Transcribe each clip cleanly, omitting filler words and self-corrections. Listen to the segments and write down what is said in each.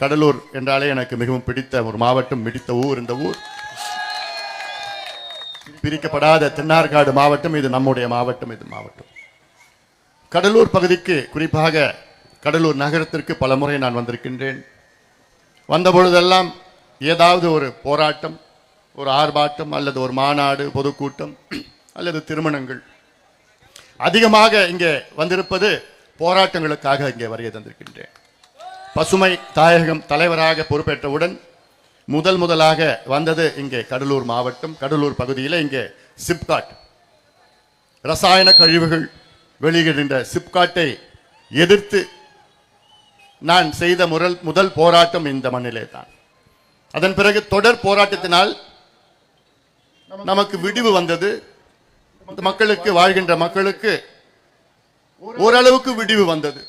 கடலூர் என்றாலே எனக்கு மிகவும் பிடித்த ஒரு மாவட்டம், பிடித்த ஊர். இந்த ஊர் பிரிக்கப்படாத தென்னார்காடு மாவட்டம். இது நம்முடைய மாவட்டம். இது மாவட்டம் கடலூர் பகுதிக்கு, குறிப்பாக கடலூர் நகரத்திற்கு பல முறை நான் வந்திருக்கின்றேன். வந்தபொழுதெல்லாம் ஏதாவது ஒரு போராட்டம், ஒரு ஆர்ப்பாட்டம், அல்லது ஒரு மாநாடு, பொதுக்கூட்டம், அல்லது திருமணங்கள். அதிகமாக இங்கே வந்திருப்பது போராட்டங்களுக்காக இங்கே வருகை தந்திருக்கின்றேன். பசுமை தாயகம் தலைவராக பொறுப்பேற்றவுடன் முதலாக வந்தது இங்கே கடலூர் மாவட்டம், கடலூர் பகுதியில். இங்கே சிப்காட் ரசாயன கழிவுகள் வெளியிடுகின்ற சிப்காட்டை எதிர்த்து நான் செய்த முதல் போராட்டம் இந்த மண்ணிலே தான். அதன் பிறகு தொடர் போராட்டத்தினால் நமக்கு விடிவு வந்தது. மக்களுக்கு, வாழ்கின்ற மக்களுக்கு ஓரளவுக்கு விடிவு வந்தது.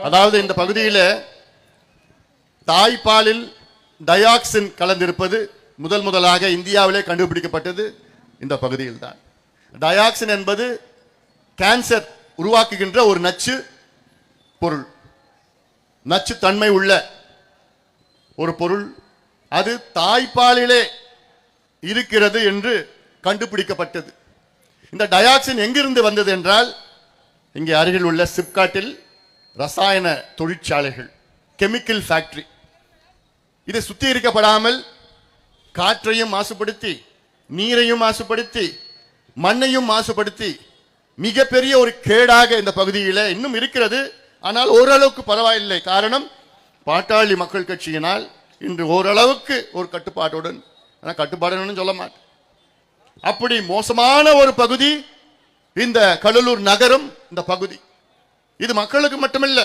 அதாவது இந்த பகுதியில் தாய்ப்பாலில் டயாக்சின் கலந்திருப்பது முதலாக இந்தியாவிலே கண்டுபிடிக்கப்பட்டது இந்த பகுதியில் தான். டயாக்சின் என்பது கேன்சர் உருவாக்குகின்ற ஒரு நச்சு பொருள், நச்சு தன்மை உள்ள ஒரு பொருள். அது தாய்ப்பாலிலே இருக்கிறது என்று கண்டுபிடிக்கப்பட்டது. இந்த டயாக்சின் எங்கிருந்து வந்தது என்றால், இங்கே அருகில் உள்ள சிப்காட்டில் ரசாயன தொழிற்சாலைகள், கெமிக்கல் ஃபேக்டரி. இது சுத்திகரிக்கப்படாமல் காற்றையும் மாசுபடுத்தி, நீரையும் மாசுபடுத்தி, மண்ணையும் மாசுபடுத்தி மிகப்பெரிய ஒரு கேடாக இந்த பகுதியில் இன்னும் இருக்கிறது. ஆனால் ஓரளவுக்கு பரவாயில்லை. காரணம், பாட்டாளி மக்கள் கட்சியினால் இன்று ஓரளவுக்கு ஒரு கட்டுப்பாட்டுடன், கட்டுப்பாடுன்னு சொல்ல மாட்டேன், அப்படி மோசமான ஒரு பகுதி இந்த கடலூர் நகரம். இந்த பகுதி இது மக்களுக்கு மட்டுமல்ல,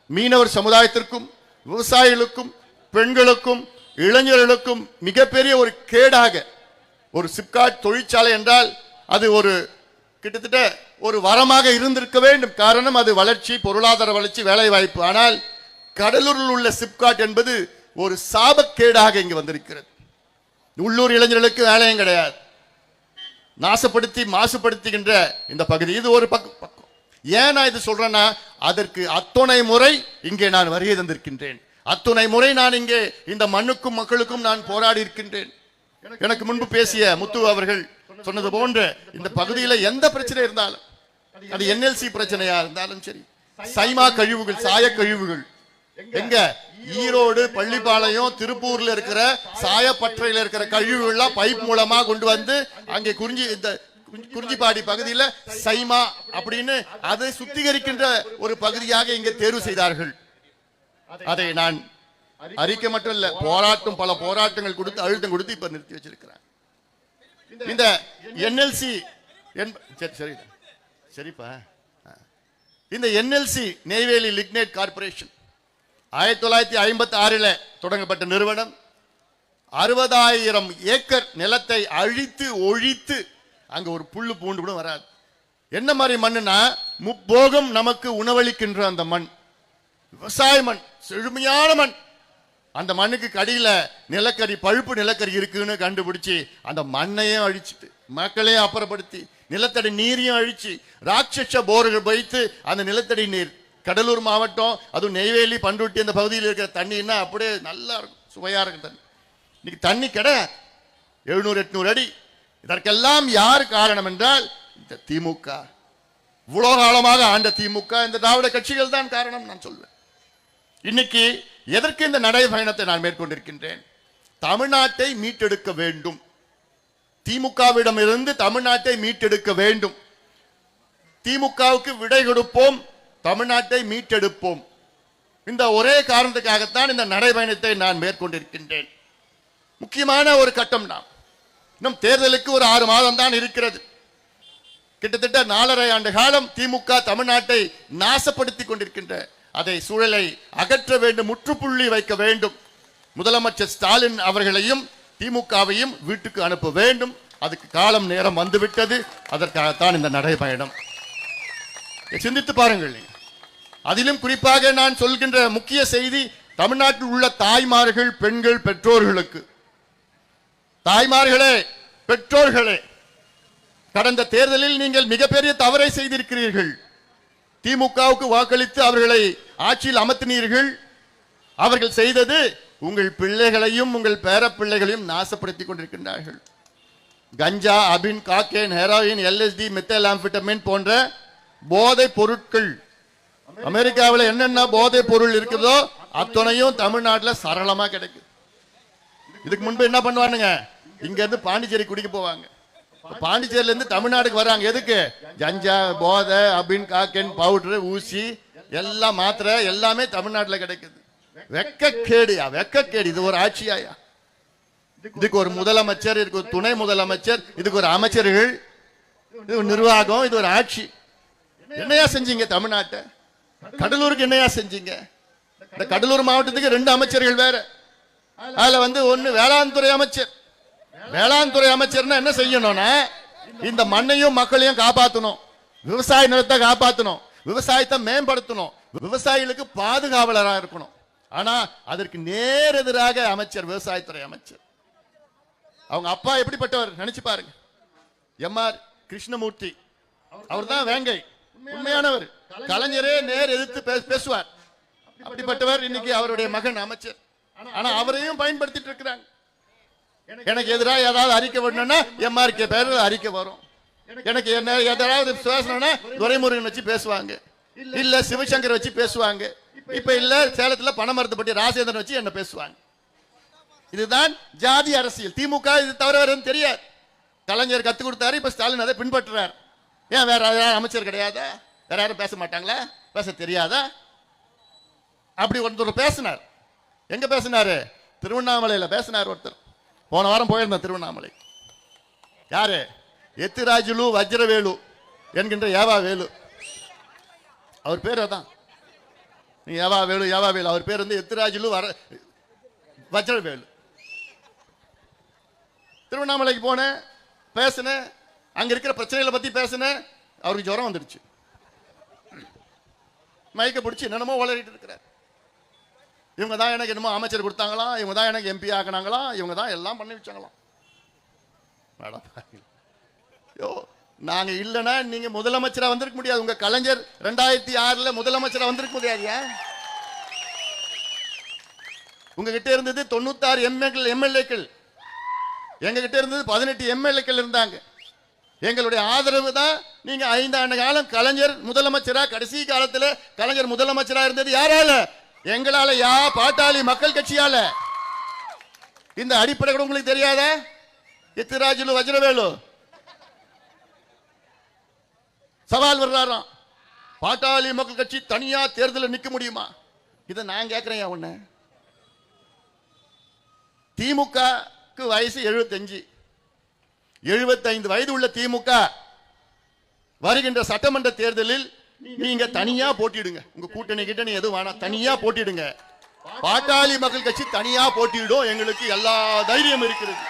மீனவர் சமுதாயத்திற்கும், விவசாயிகளுக்கும், பெண்களுக்கும், இளைஞர்களுக்கும் மிகப்பெரிய ஒரு கேடாக. ஒரு சிப்காட் தொழிற்சாலை என்றால் அது ஒரு கிட்டத்தட்ட ஒரு வரமாக இருந்திருக்க வேண்டும். காரணம், அது வளர்ச்சி, பொருளாதார வளர்ச்சி, வேலை வாய்ப்பு. ஆனால் கடலூரில் உள்ள சிப்காட் என்பது ஒரு சாபக்கேடாக இங்கு வந்திருக்கிறது. உள்ளூர் இளைஞர்களுக்கு வேலையும் கிடையாது. நாசப்படுத்தி மாசுபடுத்துகின்ற இந்த பகுதி, இது ஒரு பக்கம். ஏன் நான் இது சொல்றேன்னா, அதற்கு அத்துணை முறை இங்கே நான் வருகை தந்திருக்கின்றேன். அத்துணை முறை நான் இங்கே இந்த மண்ணுக்கும் மக்களுக்கும் நான் போராடி இருக்கின்றேன். எனக்கு முன்பு பேசிய முத்து அவர்கள் சொன்னது போன்ற இந்த பகுதியில் எந்த பிரச்சனை இருந்தாலும், அது என்எல்சி பிரச்சனையா இருந்தாலும் சரி, சைமா கழிவுகள், சாய கழிவுகள், எங்க ஈரோடு, பள்ளிப்பாளையம், திருப்பூர்ல இருக்கிற சாயப்பற்றையில் இருக்கிற கழிவுகள்லாம் பைப் மூலமா கொண்டு வந்து அங்கே குறிஞ்சிப்பாடி பகுதியில் சைமா அப்படின்னு அதை சுத்திகரிக்கின்ற ஒரு பகுதியாக இங்கே தேர்வு செய்தார்கள். அதை நான் அறிக்கை மட்டும் இல்ல, பல போராட்டங்கள் கொடுத்து, அழுத்தம் கொடுத்து இப்ப நிறுத்தி வச்சிருக்கிறேன். இந்த என்எல்சி சரிப்பா, இந்த என்எல்சி நெய்வேலி லிக்னைட் கார்பரேஷன் 1956 தொடங்கப்பட்ட நிறுவனம். 60,000 ஏக்கர் நிலத்தை அழித்து ஒழித்து, அங்க ஒரு புல்லு பூண்டு கூட வராது. என்ன மாதிரி மண்ணுனா, முப்போகம் நமக்கு உணவளிக்கின்ற அந்த மண், விவசாய மண், செழுமையான மண். அந்த மண்ணுக்கு கடியில நிலக்கரி, பழுப்பு நிலக்கரி இருக்குன்னு கண்டுபிடிச்சு அந்த மண்ணையும் அழிச்சிட்டு, மக்களையும் அப்புறப்படுத்தி, நிலத்தடி நீரையும் அழிச்சு, ராட்சச போர்கள் வைத்து அந்த நிலத்தடி நீர், கடலூர் மாவட்டம், அதுவும் நெய்வேலி, பண்ருட்டி அந்த பகுதியில் இருக்கிற தண்ணின்னா அப்படியே நல்லா இருக்கும், சுவையா இருக்கும் தண்ணி. இன்னைக்கு தண்ணி கிடையாது, 700-800 அடி. இதற்கெல்லாம் யார் காரணம் என்றால் இந்த திமுக, இவ்வளவு காலமாக ஆண்ட திமுக, இந்த திராவிட கட்சிகள் தான் காரணம் நான் சொல்வேன். இன்னைக்கு எதற்கு இந்த நடைபயணத்தை நான் மேற்கொண்டிருக்கின்றேன்? தமிழ்நாட்டை மீட்டெடுக்க வேண்டும். திமுகவிடம் இருந்து தமிழ்நாட்டை மீட்டெடுக்க வேண்டும். திமுகவுக்கு விடை கொடுப்போம், தமிழ்நாட்டை மீட்டெடுப்போம். இந்த ஒரே காரணத்துக்காகத்தான் இந்த நடைபயணத்தை நான் மேற்கொண்டிருக்கின்றேன். முக்கியமான ஒரு கட்டம். நாம் இன்னும் தேர்தலுக்கு ஒரு 6 மாதம் தான் இருக்கிறது. கிட்டத்தட்ட 4.5 ஆண்டு காலம் திமுக தமிழ்நாட்டை நாசப்படுத்தி கொண்டிருக்கின்ற அதை சூழலை அகற்ற வேண்டும், முற்றுப்புள்ளி வைக்க வேண்டும். முதலமைச்சர் ஸ்டாலின் அவர்களையும் திமுகவையும் வீட்டுக்கு அனுப்ப வேண்டும். அதுக்கு காலம் நேரம் வந்துவிட்டது. அதற்காகத்தான் இந்த நடைபயணம். சிந்தித்து பாருங்கள். அதிலும் குறிப்பாக நான் சொல்கின்ற முக்கிய செய்தி, தமிழ்நாட்டில் உள்ள தாய்மார்கள், பெண்கள், பெற்றோர்களுக்கு. தாய்மார்களே, பெற்றோர்களே, கடந்த தேர்தலில் நீங்கள் மிகப்பெரிய தவறை செய்திருக்கிறீர்கள். திமுகவுக்கு வாக்களித்து அவர்களை ஆட்சியில் அமர்த்தினீர்கள். அவர்கள் செய்தது உங்கள் பிள்ளைகளையும் உங்கள் பேரப்பிள்ளைகளையும் நாசப்படுத்திக் கொண்டிருக்கின்றார்கள். கஞ்சா, அபின், காக்கேன், ஹெரோயின், LSD, மெத்தலாம்பிட்டமின் போன்ற போதை பொருட்கள், அமெரிக்காவில் என்னென்ன போதை பொருள் இருக்குதோ அத்தனையும் தமிழ்நாட்டில் சரளமா கிடைக்குது. இதுக்கு முன்பு என்ன பண்ணுவானுங்க, இங்க இருந்து பாண்டிச்சேரி குடிக்க போவாங்க. பாண்டிச்சேரியில இருந்து தமிழ்நாடுக்கு வராங்க. எதுக்கு? கஞ்சா, போதை, அபின், காக்கேன், பவுடர், ஊசி, எல்லாம் மாத்திரை எல்லாமே தமிழ்நாட்டில் கிடைக்குது. வெக்கக்கேடுயா, வெக்கக்கேடு. இது ஒரு ஆட்சியாயா? இதுக்கு ஒரு முதலமைச்சர், இதுக்கு ஒரு துணை முதலமைச்சர், இதுக்கு ஒரு அமைச்சர்கள், இது ஒரு நிர்வாகம், இது ஒரு ஆட்சி. என்னையா செஞ்சீங்க தமிழ்நாட்டை? கடலூருக்கு என்னையா செஞ்சீங்க? இந்த கடலூர் மாவட்டத்துக்கு 2 அமைச்சர்கள் வேற. அதுல ஒன்னு வேளாண் துறை அமைச்சர். வேளாண் துறை அமைச்சர்னா என்ன செய்யணும்னா, இந்த மண்ணையும் மக்களையும் காப்பாற்றணும், விவசாய நிலத்தை காப்பாற்றணும், விவசாயத்தை மேம்படுத்தணும், விவசாயிகளுக்கு பாதுகாவலராக இருக்கணும். ஆனா அதற்கு நேர் எதிராக அமைச்சர், விவசாயத்துறை அமைச்சர். அவங்க அப்பா எப்படிப்பட்டவர் நினைச்சு பாருங்க. MR கிருஷ்ணமூர்த்தி, அவர் தான் வேங்கை, உண்மையானவர். கலைஞரே நேர் எதிர்த்து பேசுவார். அப்படிப்பட்டவர் இன்னைக்கு அவருடைய மகன் அமைச்சர். ஆனா அவரையும் பயன்படுத்திட்டு இருக்கிறாங்க. எனக்கு எதிராக ஏதாவது அறிக்கை வரணும்னா MRK பேரில் அறிக்கை வரும். எனக்கு என்ன ஏதாவது பேசணும்னா துரைமுருகன் வச்சு பேசுவாங்க, இல்ல சிவசங்கர் வச்சு பேசுவாங்க, இப்ப இல்ல சேலத்துல பணமரத்துப்பட்டி ராஜேந்திரன் வச்சு என்ன பேசுவாங்க. இதுதான் ஜாதி அரசியல். திமுக இது தவிர வேற தெரியாது. கலைஞர் கத்து கொடுத்தாரு, இப்ப ஸ்டாலின் அதை பின்பற்றுறார். ஏன் வேற யாரும் அமைச்சர் கிடையாதா? வேற யாரும் பேச மாட்டாங்களா? பேச தெரியாதா? அப்படி ஒருத்தர் பேசினார். எங்க பேசினாரு? திருவண்ணாமலையில பேசினார் ஒருத்தர். போன வாரம் போயிருந்த திருவண்ணாமலை. யாரு? எத்திராஜுலு வஜ்ரவேலு என்கின்ற ஏவா வேலு. அவர் பேர் அதான். ஏவா வேலு, ஏவா வேலு. அவர் பேர் எத்திராஜுலு வஜ்ரவேலு. திருவண்ணாமலைக்கு போனேன், பேசினேன், அங்க இருக்கிற பிரச்சனைகளை பத்தி பேசினேன். அவருக்கு ஜுரம் வந்துடுச்சு, மயக்க பிடிச்சி என்னமோ வளரிட்டு இருக்கிறார். இவங்க தான் எனக்கு என்னமோ அமைச்சர் கொடுத்தாங்களாம், இவங்க தான் எனக்கு MP ஆக்கினாங்களாம், இவங்க தான் எல்லாம் பண்ணி வச்சாங்களாம். நாங்க இல்லைன்னா நீங்க முதலமைச்சரா வந்திருக்க முடியாது. உங்க கலைஞர் 2006 முதலமைச்சரா வந்திருக்க முடியாது. உங்ககிட்ட இருந்தது 96 MLAக்கள், எங்க கிட்ட இருந்தது 18 MLAக்கள் இருந்தாங்க. எங்களுடைய ஆதரவு தான். நீங்க 5 ஆண்டு காலம் கலைஞர் முதலமைச்சரா, கடைசி காலத்துல கலைஞர் முதலமைச்சரா இருந்தது யாரால? எங்களால. பாட்டாளி மக்கள் கட்சியால. இந்த அடிப்படை கூட உங்களுக்கு தெரியாத? எத்திராஜுலு வஜ்ரவேலு சவால் வர்றாராம், பாட்டாளி மக்கள் கட்சி தனியா தேர்தலில் நிக்க முடியுமா? இதை நான் கேட்கிறேன். ஒண்ணு, திமுகக்கு வயசு 75. 75 வயது உள்ள திமுக வருகின்ற சட்டமன்ற தேர்தலில் நீங்க தனியா போட்டிடுங்க. உங்க கூட்டணி கிட்டணி எதுவும் வேணாம், தனியா போட்டிடுங்க. பாட்டாளி மக்கள் கட்சி தனியா போட்டியிடும். எங்களுக்கு எல்லா தைரியம் இருக்கிறது.